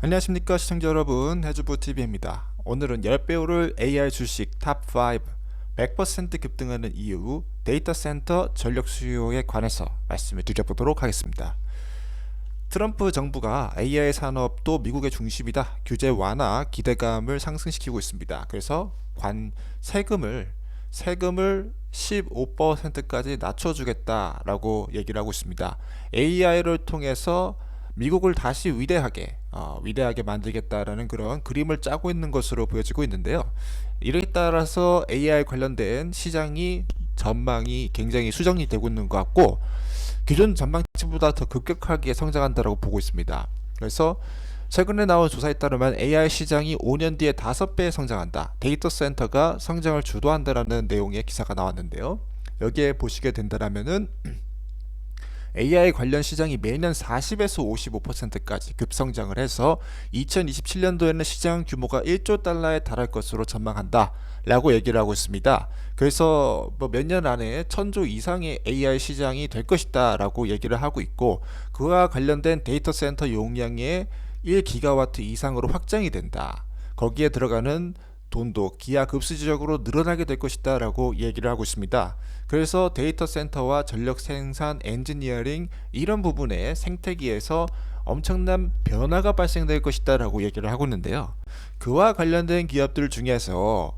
안녕하십니까 시청자 여러분, 해주부TV입니다. 오늘은 10배 오를 AI 주식 탑5 100% 급등하는 이유, 데이터 센터 전력 수요에 관해서 말씀을 드려보도록 하겠습니다. 트럼프 정부가 AI 산업도 미국의 중심이다, 규제 완화 기대감을 상승시키고 있습니다. 그래서 세금을 15%까지 낮춰주겠다라고 얘기를 하고 있습니다. AI를 통해서 미국을 다시 위대하게 만들겠다라는 그런 그림을 짜고 있는 것으로 보여지고 있는데요. 이에 따라서 AI 관련된 시장이 전망이 굉장히 수정이 되고 있는 것 같고, 기존 전망치보다 더 급격하게 성장한다고 보고 있습니다. 그래서 최근에 나온 조사에 따르면 AI 시장이 5년 뒤에 5배 성장한다, 데이터 센터가 성장을 주도한다라는 내용의 기사가 나왔는데요. 여기에 보시게 된다면은 AI 관련 시장이 매년 40에서 55%까지 급성장을 해서 2027년도에는 시장 규모가 1조 달러에 달할 것으로 전망한다 라고 얘기를 하고 있습니다. 그래서 몇 년 안에 1000조 이상의 AI 시장이 될 것이다 라고 얘기를 하고 있고, 그와 관련된 데이터 센터 용량의 1기가와트 이상으로 확장이 된다, 거기에 들어가는 돈도 기하급수적으로 늘어나게 될 것이다 라고 얘기를 하고 있습니다. 그래서 데이터 센터와 전력 생산, 엔지니어링 이런 부분의 생태계에서 엄청난 변화가 발생될 것이다 라고 얘기를 하고 있는데요. 그와 관련된 기업들 중에서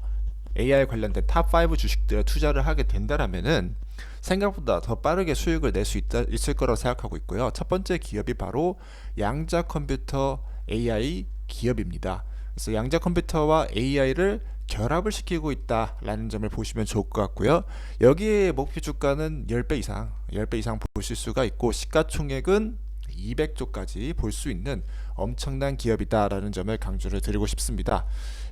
AI 관련된 탑5 주식들에 투자를 하게 된다면은 생각보다 더 빠르게 수익을 낼 수 있을 거라고 생각하고 있고요. 첫 번째 기업이 바로 양자 컴퓨터 AI 기업입니다. 그래서 양자 컴퓨터와 AI를 결합을 시키고 있다라는 점을 보시면 좋을 것 같고요. 여기에 목표 주가는 10배 이상 보실 수가 있고, 시가총액은 200조까지 볼 수 있는 엄청난 기업이다라는 점을 강조를 드리고 싶습니다.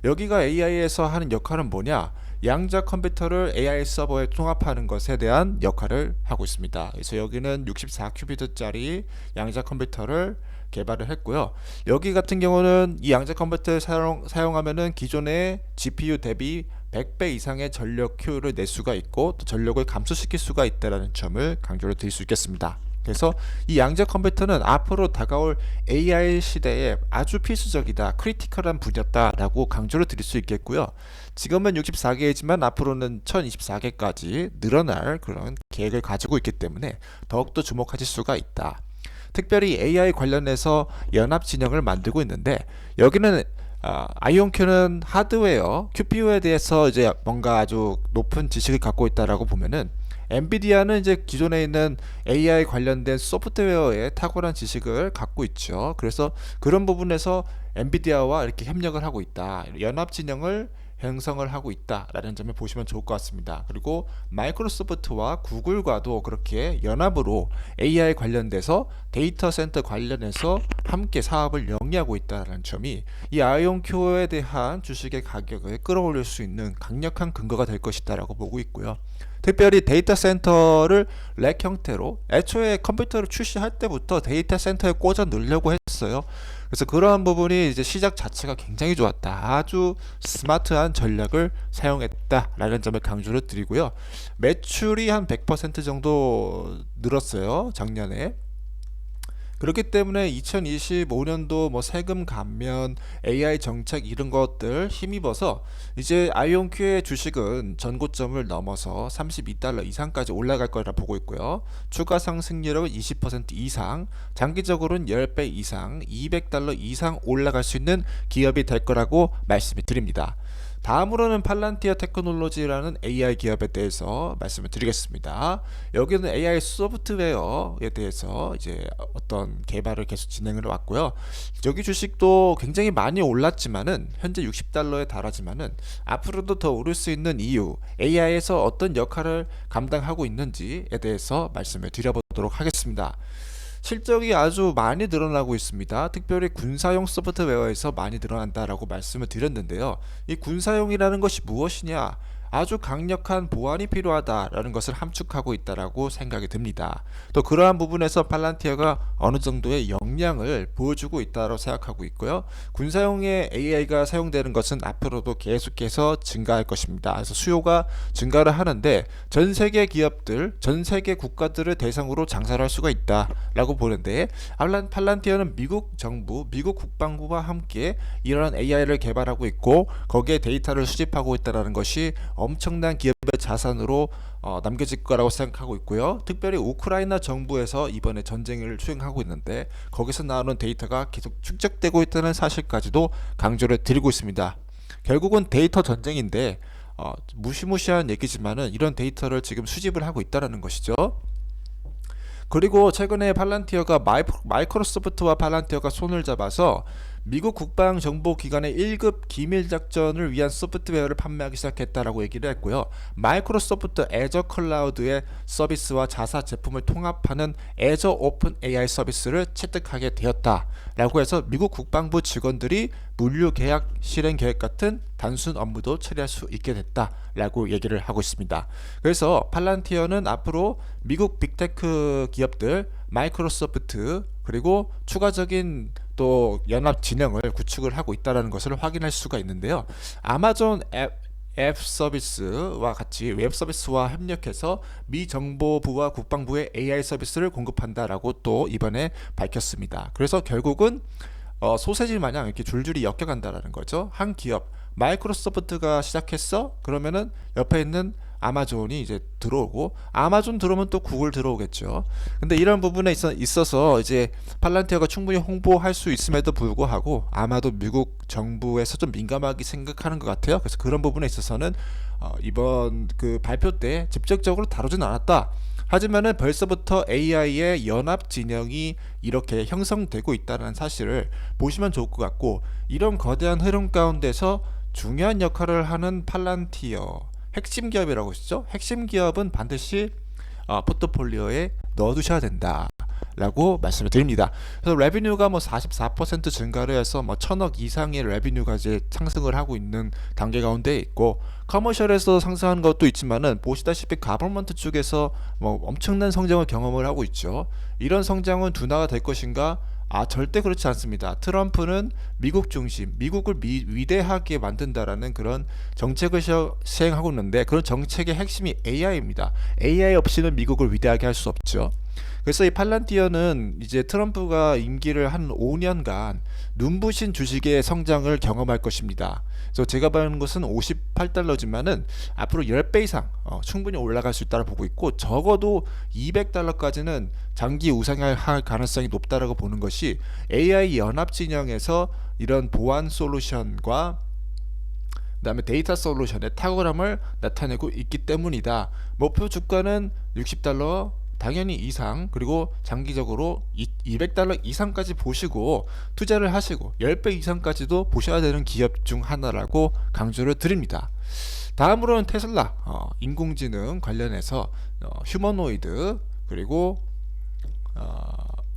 여기가 AI에서 하는 역할은 뭐냐? 양자 컴퓨터를 AI 서버에 통합하는 것에 대한 역할을 하고 있습니다. 그래서 여기는 64큐비트짜리 양자 컴퓨터를 개발을 했고요. 여기 같은 경우는 이 양자 컴퓨터를 사용하면은 기존의 GPU 대비 100배 이상의 전력 효율을 낼 수가 있고, 또 전력을 감소시킬 수가 있다는 점을 강조를 드릴 수 있겠습니다. 그래서 이 양자 컴퓨터는 앞으로 다가올 AI 시대에 아주 필수적이다, 크리티컬한 분야다라고 강조를 드릴 수 있겠고요. 지금은 64개이지만 앞으로는 1024개까지 늘어날 그런 계획을 가지고 있기 때문에 더욱더 주목하실 수가 있다. 특별히 AI 관련해서 연합 진영을 만들고 있는데, 여기는 아이온큐는 하드웨어, QPU에 대해서 이제 뭔가 아주 높은 지식을 갖고 있다라고 보면은, 엔비디아는 이제 기존에 있는 AI 관련된 소프트웨어에 탁월한 지식을 갖고 있죠. 그래서 그런 부분에서 엔비디아와 이렇게 협력을 하고 있다, 연합 진영을 형성을 하고 있다라는 점을 보시면 좋을 것 같습니다. 그리고 마이크로소프트와 구글과도 그렇게 연합으로 AI 관련돼서 데이터 센터 관련해서 함께 사업을 영위하고 있다는 점이 이 아이온큐에 대한 주식의 가격을 끌어올릴 수 있는 강력한 근거가 될 것이다라고 보고 있고요. 특별히 데이터 센터를 렉 형태로, 애초에 컴퓨터를 출시할 때부터 데이터 센터에 꽂아 넣으려고 했어요. 그래서 그러한 부분이 이제 시작 자체가 굉장히 좋았다, 아주 스마트한 전략을 사용했다라는 점을 강조를 드리고요. 매출이 한 100% 정도 늘었어요, 작년에. 그렇기 때문에 2025년도 세금 감면, AI 정책 이런 것들 힘입어서 이제 아이온큐의 주식은 전고점을 넘어서 32달러 이상까지 올라갈 거라 보고 있고요. 추가 상승률은 20% 이상, 장기적으로는 10배 이상, 200달러 이상 올라갈 수 있는 기업이 될 거라고 말씀을 드립니다. 다음으로는 팔란티어 테크놀로지라는 AI 기업에 대해서 말씀을 드리겠습니다. 여기는 AI 소프트웨어에 대해서 이제 어떤 개발을 계속 진행을 왔고요. 여기 주식도 굉장히 많이 올랐지만은 현재 60달러에 달하지만은 앞으로도 더 오를 수 있는 이유, AI에서 어떤 역할을 감당하고 있는지에 대해서 말씀을 드려보도록 하겠습니다. 실적이 아주 많이 늘어나고 있습니다. 특별히 군사용 소프트웨어에서 많이 늘어난다라고 말씀을 드렸는데요. 이 군사용이라는 것이 무엇이냐? 아주 강력한 보완이 필요하다라는 것을 함축하고 있다라고 생각이 듭니다. 또 그러한 부분에서 팔란티어가 어느 정도의 역량을 보여주고 있다고 생각하고 있고요. 군사용의 AI가 사용되는 것은 앞으로도 계속해서 증가할 것입니다. 그래서 수요가 증가를 하는데 전 세계 기업들, 전 세계 국가들을 대상으로 장사를 할 수가 있다라고 보는데, 팔란티어는 미국 정부, 미국 국방부와 함께 이러한 AI를 개발하고 있고 거기에 데이터를 수집하고 있다는 것이 엄청난 기업의 자산으로 남겨질 거라고 생각하고 있고요. 특별히 우크라이나 정부에서 이번에 전쟁을 수행하고 있는데 거기서 나오는 데이터가 계속 축적되고 있다는 사실까지도 강조를 드리고 있습니다. 결국은 데이터 전쟁인데 무시무시한 얘기지만은 이런 데이터를 지금 수집을 하고 있다는 것이죠. 그리고 최근에 팔란티어가 마이크로소프트와 팔란티어가 손을 잡아서 미국 국방정보기관의 1급 기밀작전을 위한 소프트웨어를 판매하기 시작했다라고 얘기를 했고요. 마이크로소프트 애저 클라우드의 서비스와 자사 제품을 통합하는 애저 오픈 AI 서비스를 채택하게 되었다라고 해서 미국 국방부 직원들이 물류 계약 실행 계획 같은 단순 업무도 처리할 수 있게 됐다라고 얘기를 하고 있습니다. 그래서 팔란티어는 앞으로 미국 빅테크 기업들, 마이크로소프트 그리고 추가적인 또 연합 진영을 구축을 하고 있다는 것을 확인할 수가 있는데요. 아마존 앱 서비스와 같이 웹 서비스와 협력해서 미 정보부와 국방부의 AI 서비스를 공급한다라고 또 이번에 밝혔습니다. 그래서 결국은 소세지 마냥 이렇게 줄줄이 엮여간다라는 거죠. 한 기업 마이크로소프트가 시작했어? 그러면은 옆에 있는 아마존이 이제 들어오고, 아마존 들어오면 또 구글 들어오겠죠. 근데 이런 부분에 있어서 이제 팔란티어가 충분히 홍보할 수 있음에도 불구하고 아마도 미국 정부에서 좀 민감하게 생각하는 것 같아요. 그래서 그런 부분에 있어서는 이번 그 발표 때 직접적으로 다루진 않았다. 하지만은 벌써부터 AI의 연합 진영이 이렇게 형성되고 있다는 사실을 보시면 좋을 것 같고, 이런 거대한 흐름 가운데서 중요한 역할을 하는 팔란티어 핵심 기업이라고 하시죠. 핵심 기업은 반드시 포트폴리오에 넣어두셔야 된다 라고 말씀을 드립니다. 그래서 레비뉴가 뭐 44% 증가를 해서 뭐 1000억 이상의 레비뉴가 이제 상승을 하고 있는 단계 가운데 있고, 커머셜에서 상승하는 것도 있지만은 보시다시피 가버먼트 쪽에서 뭐 엄청난 성장을 경험을 하고 있죠. 이런 성장은 둔화가 될 것인가? 절대 그렇지 않습니다. 트럼프는 미국 중심, 미국을 위대하게 만든다라는 그런 정책을 시행하고 있는데, 그런 정책의 핵심이 AI입니다. AI 없이는 미국을 위대하게 할 수 없죠. 그래서 이 팔란티어는 이제 트럼프가 임기를 한 5년간 눈부신 주식의 성장을 경험할 것입니다. 그래서 제가 보는 것은 $58지만은 앞으로 10배 이상 충분히 올라갈 수 있다고 보고 있고, 적어도 $200까지는 장기 우상할 가능성이 높다라고 보는 것이 AI 연합 진영에서 이런 보안 솔루션과 그다음에 데이터 솔루션의 탁월함을 나타내고 있기 때문이다. 목표 주가는 $60 당연히 이상, 그리고 장기적으로 $200 이상까지 보시고 투자를 하시고 10배 이상까지도 보셔야 되는 기업 중 하나라고 강조를 드립니다. 다음으로는 테슬라, 인공지능 관련해서 휴머노이드 그리고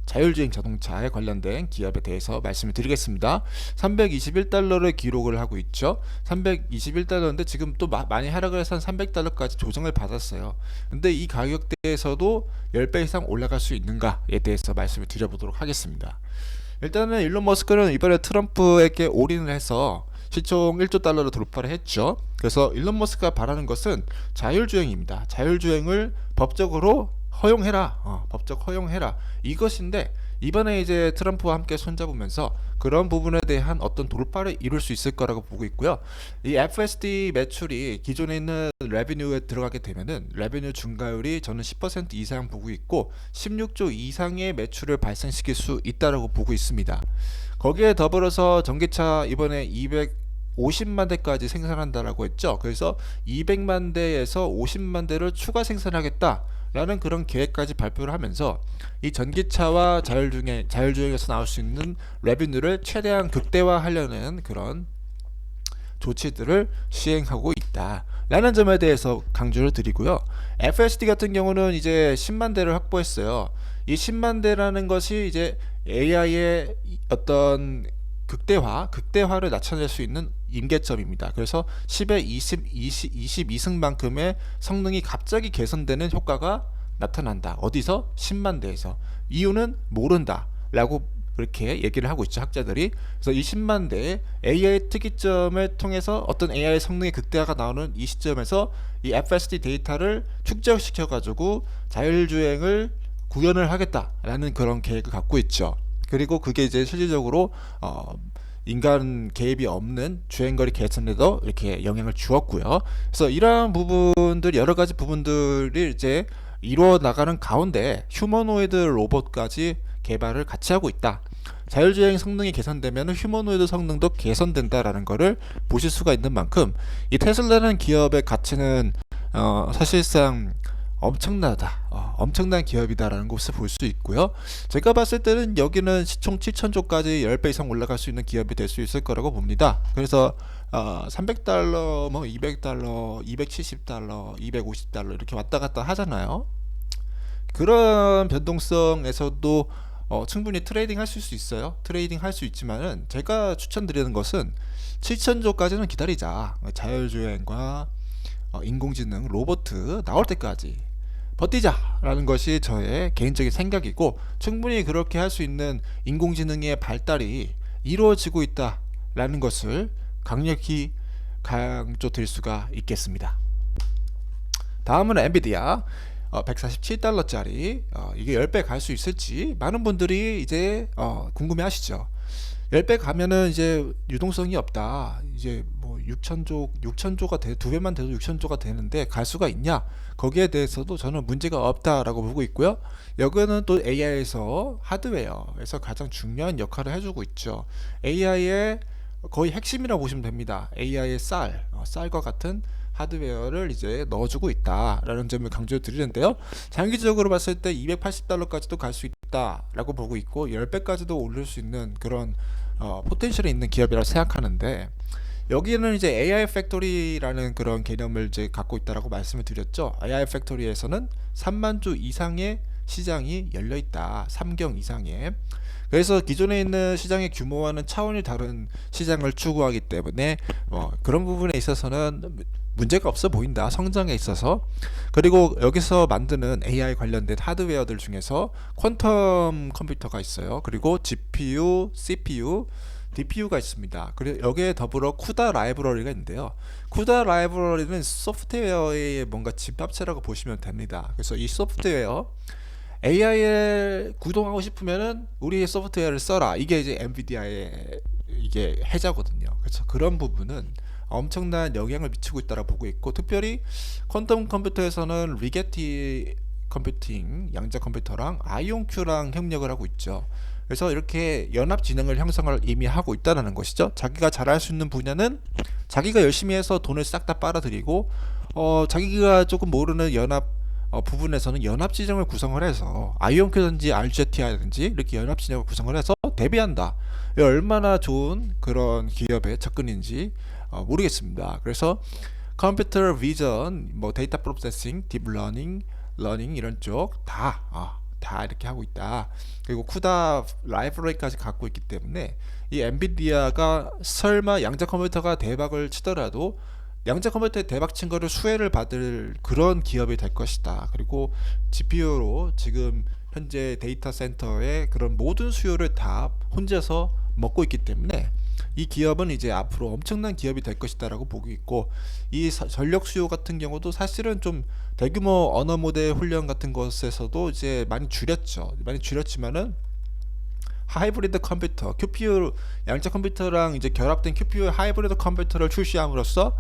자율주행 자동차에 관련된 기업에 대해서 말씀을 드리겠습니다. $321를 기록을 하고 있죠. $321인데 지금 또 많이 하락을 해서 한 $300까지 조정을 받았어요. 근데 이 가격대에서도 10배 이상 올라갈 수 있는가에 대해서 말씀을 드려보도록 하겠습니다. 일단은 일론 머스크는 이번에 트럼프에게 올인을 해서 시총 $1조 돌파를 했죠. 그래서 일론 머스크가 바라는 것은 자율주행입니다. 자율주행을 법적으로 허용해라. 법적 허용해라. 이것인데, 이번에 이제 트럼프와 함께 손잡으면서 그런 부분에 대한 어떤 돌파를 이룰 수 있을 거라고 보고 있고요. 이 FSD 매출이 기존에 있는 레비뉴에 들어가게 되면은 레비뉴 증가율이 저는 10% 이상 보고 있고 16조 이상의 매출을 발생시킬 수 있다라고 보고 있습니다. 거기에 더불어서 전기차 이번에 250만 대까지 생산한다라고 했죠. 그래서 200만 대에서 50만 대를 추가 생산하겠다 라는 그런 계획까지 발표를 하면서 이 전기차와 자율주행에서 나올 수 있는 레비뉴를 최대한 극대화하려는 그런 조치들을 시행하고 있다 라는 점에 대해서 강조를 드리고요. FSD 같은 경우는 이제 10만 대를 확보했어요. 이 10만 대라는 것이 이제 AI의 어떤 극대화를 나타낼 수 있는 임계점입니다. 그래서 10에 22승만큼의 성능이 갑자기 개선되는 효과가 나타난다. 어디서? 10만 대에서. 이유는 모른다 라고 그렇게 얘기를 하고 있죠, 학자들이. 그래서 이 10만 대의 AI 특이점을 통해서 어떤 AI 성능의 극대화가 나오는 이 시점에서 이 FSD 데이터를 축적시켜 가지고 자율주행을 구현을 하겠다라는 그런 계획을 갖고 있죠. 그리고 그게 이제 실질적으로 인간 개입이 없는 주행거리 개선에도 이렇게 영향을 주었고요. 그래서 이러한 부분들, 여러 가지 부분들이 이제 이루어 나가는 가운데 휴머노이드 로봇까지 개발을 같이 하고 있다. 자율주행 성능이 개선되면 휴머노이드 성능도 개선된다라는 것을 보실 수가 있는 만큼 이 테슬라라는 기업의 가치는 사실상 엄청나다. 엄청난 기업이다라는 것을 볼 수 있고요. 제가 봤을 때는 여기는 시총 7천조까지 10배 이상 올라갈 수 있는 기업이 될 수 있을 거라고 봅니다. 그래서 $300, 뭐 $200, $270, $250 이렇게 왔다 갔다 하잖아요. 그런 변동성에서도 충분히 트레이딩 하실 수 있어요. 트레이딩 할 수 있지만은 제가 추천드리는 것은 7천조까지는 기다리자. 자율주행과 인공지능, 로봇 나올 때까지 버티자 라는 것이 저의 개인적인 생각이고, 충분히 그렇게 할 수 있는 인공지능의 발달이 이루어지고 있다 라는 것을 강력히 강조드릴 수가 있겠습니다. 다음은 엔비디아 147달러짜리 이게 10배 갈 수 있을지 많은 분들이 이제 궁금해 하시죠. 10배 가면은 이제 유동성이 없다. 이제 뭐 6천조가 돼, 2배만 돼도 6천조가 되는데 갈 수가 있냐? 거기에 대해서도 저는 문제가 없다라고 보고 있고요. 여기는 또 AI에서 하드웨어에서 가장 중요한 역할을 해주고 있죠. AI의 거의 핵심이라고 보시면 됩니다. AI의 쌀과 같은 하드웨어를 이제 넣어주고 있다라는 점을 강조해 드리는데요. 장기적으로 봤을 때 $280까지도 갈 수 있다라고 보고 있고 10배까지도 올릴 수 있는 그런 포텐셜이 있는 기업이라고 생각하는데, 여기는 이제 AI 팩토리라는 그런 개념을 이제 갖고 있다라고 말씀을 드렸죠. AI 팩토리에서는 3만조 이상의 시장이 열려 있다. 3경 이상의. 그래서 기존에 있는 시장의 규모와는 차원이 다른 시장을 추구하기 때문에 그런 부분에 있어서는 문제가 없어 보인다, 성장에 있어서. 그리고 여기서 만드는 AI 관련된 하드웨어들 중에서 퀀텀 컴퓨터가 있어요. 그리고 GPU, CPU, DPU가 있습니다. 그리고 여기에 더불어 쿠다 라이브러리가 있는데요. 쿠다 라이브러리는 소프트웨어의 뭔가 집합체라고 보시면 됩니다. 그래서 이 소프트웨어 AI에 구동하고 싶으면은 우리의 소프트웨어를 써라. 이게 이제 엔비디아의 이게 해자거든요. 그래서 그런 부분은 엄청난 영향을 미치고 있다고 보고 있고, 특별히 퀀텀 컴퓨터에서는 리게티 컴퓨팅, 양자 컴퓨터랑 아이온큐랑 협력을 하고 있죠. 그래서 이렇게 연합 지능을 형성을 이미 하고 있다는 것이죠. 자기가 잘할 수 있는 분야는 자기가 열심히 해서 돈을 싹 다 빨아들이고, 자기가 조금 모르는 연합 부분에서는 연합 지정을 구성을 해서 아이온큐든지 RGTI든지 이렇게 연합 지정을 구성을 해서 대비한다. 얼마나 좋은 그런 기업의 접근인지 모르겠습니다. 그래서 컴퓨터 비전, 뭐 데이터 프로세싱, 딥러닝, 러닝 이런 쪽 다 이렇게 하고 있다. 그리고 쿠다 라이브러리까지 갖고 있기 때문에 이 엔비디아가 설마 양자 컴퓨터가 대박을 치더라도 양자 컴퓨터에 대박 친 거를 수혜를 받을 그런 기업이 될 것이다. 그리고 GPU로 지금 현재 데이터 센터의 그런 모든 수요를 다 혼자서 먹고 있기 때문에 이 기업은 이제 앞으로 엄청난 기업이 될 것이다 라고 보고 있고, 이 전력 수요 같은 경우도 사실은 좀 대규모 언어 모델 훈련 같은 것에서도 이제 많이 줄였죠. 많이 줄였지만은 하이브리드 컴퓨터, QPU, 양자 컴퓨터랑 이제 결합된 QPU 하이브리드 컴퓨터를 출시함으로써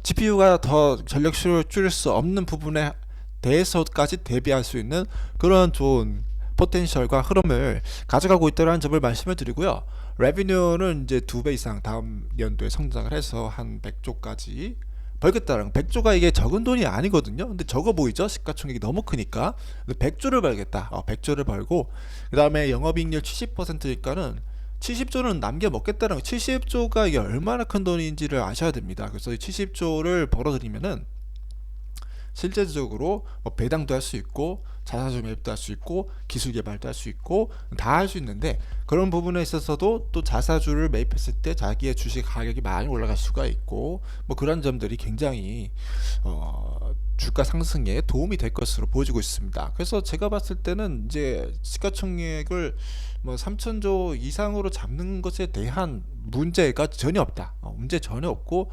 GPU가 더 전력 수요를 줄일 수 없는 부분에 대해서까지 대비할 수 있는 그런 좋은 포텐셜과 흐름을 가져가고 있다는 점을 말씀을 드리고요. 레비뉴는 이제 2배 이상 다음 연도에 성장을 해서 한 100조까지 벌겠다는, 100조가 이게 적은 돈이 아니거든요. 근데 적어 보이죠? 시가총액이 너무 크니까. 100조를 벌겠다. 100조를 벌고, 그 다음에 영업이익률 70%니까는 70조는 남겨 먹겠다는 거. 70조가 이게 얼마나 큰 돈인지를 아셔야 됩니다. 그래서 이 70조를 벌어들이면은 실제적으로 뭐 배당도 할 수 있고 자사주 매입도 할 수 있고 기술 개발도 할 수 있고 다 할 수 있는데, 그런 부분에 있어서도 또 자사주를 매입했을 때 자기의 주식 가격이 많이 올라갈 수가 있고, 뭐 그런 점들이 굉장히 주가 상승에 도움이 될 것으로 보여지고 있습니다. 그래서 제가 봤을 때는 이제 시가총액을 뭐 3천조 이상으로 잡는 것에 대한 문제가 전혀 없다. 문제 전혀 없고,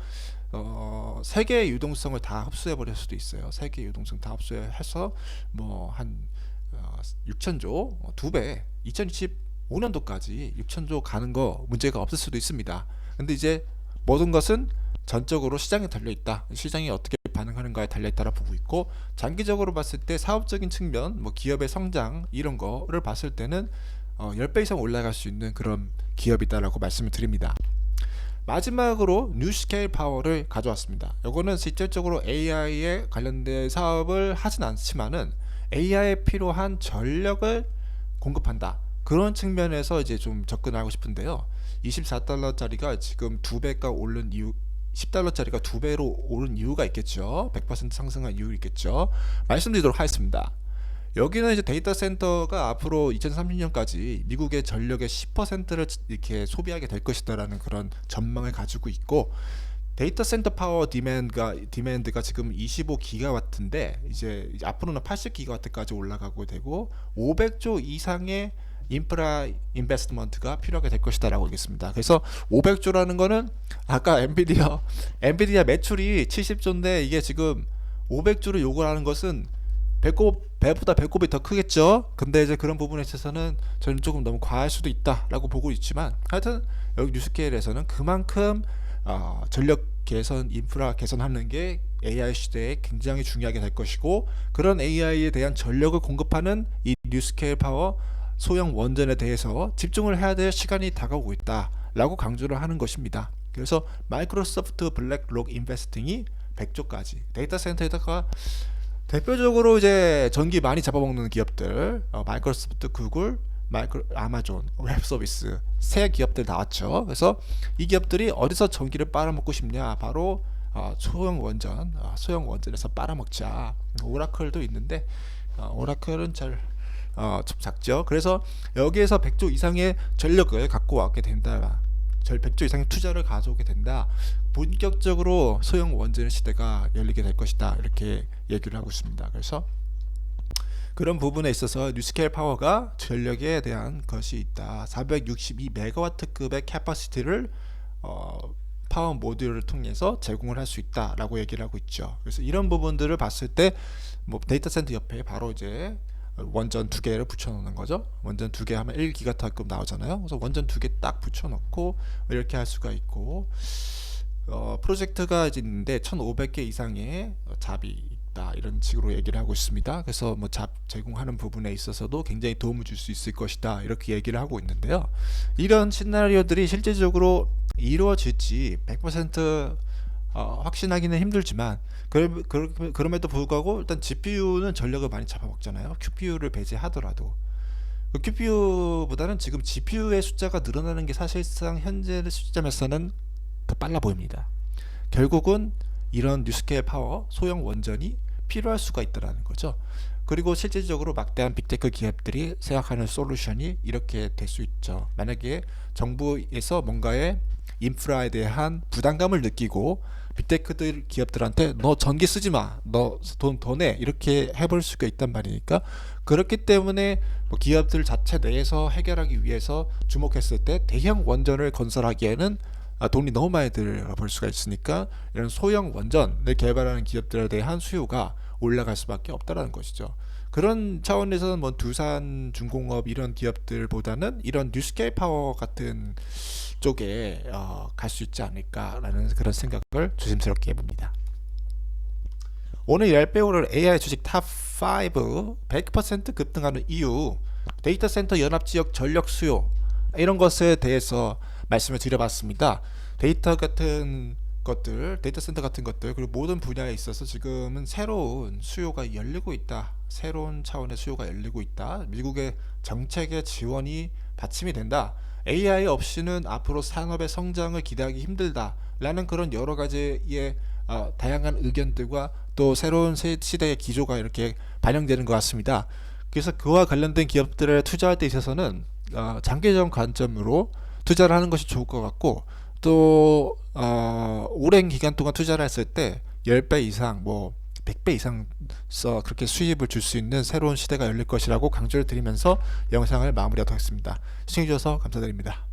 세계의 유동성을 다 흡수해 버릴 수도 있어요. 세계 유동성 다 흡수해서 뭐 한 6천조, 두 배, 2025년도까지 6천조 가는 거 문제가 없을 수도 있습니다. 근데 이제 모든 것은 전적으로 시장에 달려 있다. 시장이 어떻게 반응하는가에 달려 있다라 보고 있고, 장기적으로 봤을 때 사업적인 측면, 뭐 기업의 성장 이런 거를 봤을 때는 10배 이상 올라갈 수 있는 그런 기업이다라고 말씀을 드립니다. 마지막으로 뉴스케일 파워를 가져왔습니다. 이거는 실질적으로 AI에 관련된 사업을 하진 않지만은 AI에 필요한 전력을 공급한다. 그런 측면에서 이제 좀 접근하고 싶은데요. 24달러짜리가 지금 2배가 오른 이유, 10달러짜리가 2배로 오른 이유가 있겠죠. 100% 상승한 이유 있겠죠. 말씀드리도록 하겠습니다. 여기는 이제 데이터 센터가 앞으로 2030년까지 미국의 전력의 10%를 이렇게 소비하게 될 것이다라는 그런 전망을 가지고 있고, 데이터 센터 파워 디맨드가 지금 25기가와트인데 이제 앞으로는 80기가와트까지 올라가고 되고 500조 이상의 인프라 인베스트먼트가 필요하게 될 것이다라고 얘기했습니다. 그래서 500조라는 거는 아까 엔비디아 매출이 70조인데 이게 지금 500조를 요구하는 것은 배보다 배꼽이 더 크겠죠. 근데 이제 그런 부분에 있어서는 저는 조금 너무 과할 수도 있다라고 보고 있지만, 하여튼 여기 뉴스케일에서는 그만큼 전력 개선, 인프라 개선하는 게 AI 시대에 굉장히 중요하게 될 것이고, 그런 AI에 대한 전력을 공급하는 이 뉴스케일 파워 소형 원전에 대해서 집중을 해야 될 시간이 다가오고 있다라고 강조를 하는 것입니다. 그래서 마이크로소프트 블랙록 인베스팅이 100조까지 데이터 센터에다가 대표적으로 이제 전기 많이 잡아먹는 기업들, 마이크로소프트, 구글, 아마존, 웹서비스 세 기업들 나왔죠. 그래서 이 기업들이 어디서 전기를 빨아먹고 싶냐? 바로 소형 원전에서 빨아먹자. 오라클도 있는데 오라클은 좀 작죠. 그래서 여기에서 100조 이상의 전력을 갖고 왔게 된다. 100조 이상의 투자를 가져오게 된다. 본격적으로 소형 원전 시대가 열리게 될 것이다. 이렇게 얘기를 하고 있습니다. 그래서 그런 부분에 있어서 뉴스케일 파워가 전력에 대한 것이 있다. 462메가와트급의 캐파시티를 파워 모듈을 통해서 제공을 할 수 있다라고 얘기를 하고 있죠. 그래서 이런 부분들을 봤을 때 뭐 데이터 센터 옆에 바로 이제 원전 2개를 붙여놓는 거죠. 원전 2개 하면 1기가와트급 나오잖아요. 그래서 원전 2개 딱 붙여놓고 이렇게 할 수가 있고, 프로젝트가 있는데 1,500개 이상의 잡이 있다, 이런 식으로 얘기를 하고 있습니다. 그래서 뭐 잡 제공하는 부분에 있어서도 굉장히 도움을 줄 수 있을 것이다, 이렇게 얘기를 하고 있는데요. 이런 시나리오들이 실제적으로 이루어질지 100% 확신하기는 힘들지만, 그럼에도 불구하고 일단 GPU는 전력을 많이 잡아먹잖아요. QPU를 배제하더라도 QPU보다는 지금 GPU의 숫자가 늘어나는 게 사실상 현재 시점에서는 더 빨라 보입니다. 결국은 이런 뉴스케일 파워 소형 원전이 필요할 수가 있다는 거죠. 그리고 실질적으로 막대한 빅테크 기업들이 생각하는 솔루션이 이렇게 될 수 있죠. 만약에 정부에서 뭔가의 인프라에 대한 부담감을 느끼고 빅테크들 기업들한테 너 전기 쓰지 마, 너 돈 더 내, 이렇게 해볼 수가 있단 말이니까, 그렇기 때문에 뭐 기업들 자체 내에서 해결하기 위해서 주목했을 때 대형 원전을 건설하기에는 돈이 너무 많이 들어볼 수가 있으니까 이런 소형 원전을 개발하는 기업들에 대한 수요가 올라갈 수밖에 없다라는 것이죠. 그런 차원에서는 뭐 두산 중공업 이런 기업들보다는 이런 뉴스케일 파워 같은 쪽에 갈 수 있지 않을까라는 그런 생각을 조심스럽게 해봅니다. 오늘 10배 오를 AI 주식 탑5 100% 급등하는 이유, 데이터 센터 연합지역 전력 수요, 이런 것에 대해서 말씀을 드려봤습니다. 데이터 센터 같은 것들, 그리고 모든 분야에 있어서 지금은 새로운 수요가 열리고 있다. 새로운 차원의 수요가 열리고 있다. 미국의 정책의 지원이 받침이 된다. AI 없이는 앞으로 산업의 성장을 기대하기 힘들다. 라는 그런 여러 가지의 다양한 의견들과 또 새로운 시대의 기조가 이렇게 반영되는 것 같습니다. 그래서 그와 관련된 기업들을 투자할 때 있어서는 장기적 관점으로 투자를 하는 것이 좋을 것 같고, 또 오랜 기간 동안 투자를 했을 때 10배 이상, 뭐 100배 이상 그렇게 수입을 줄 수 있는 새로운 시대가 열릴 것이라고 강조를 드리면서 영상을 마무리하도록 하겠습니다. 시청해주셔서 감사드립니다.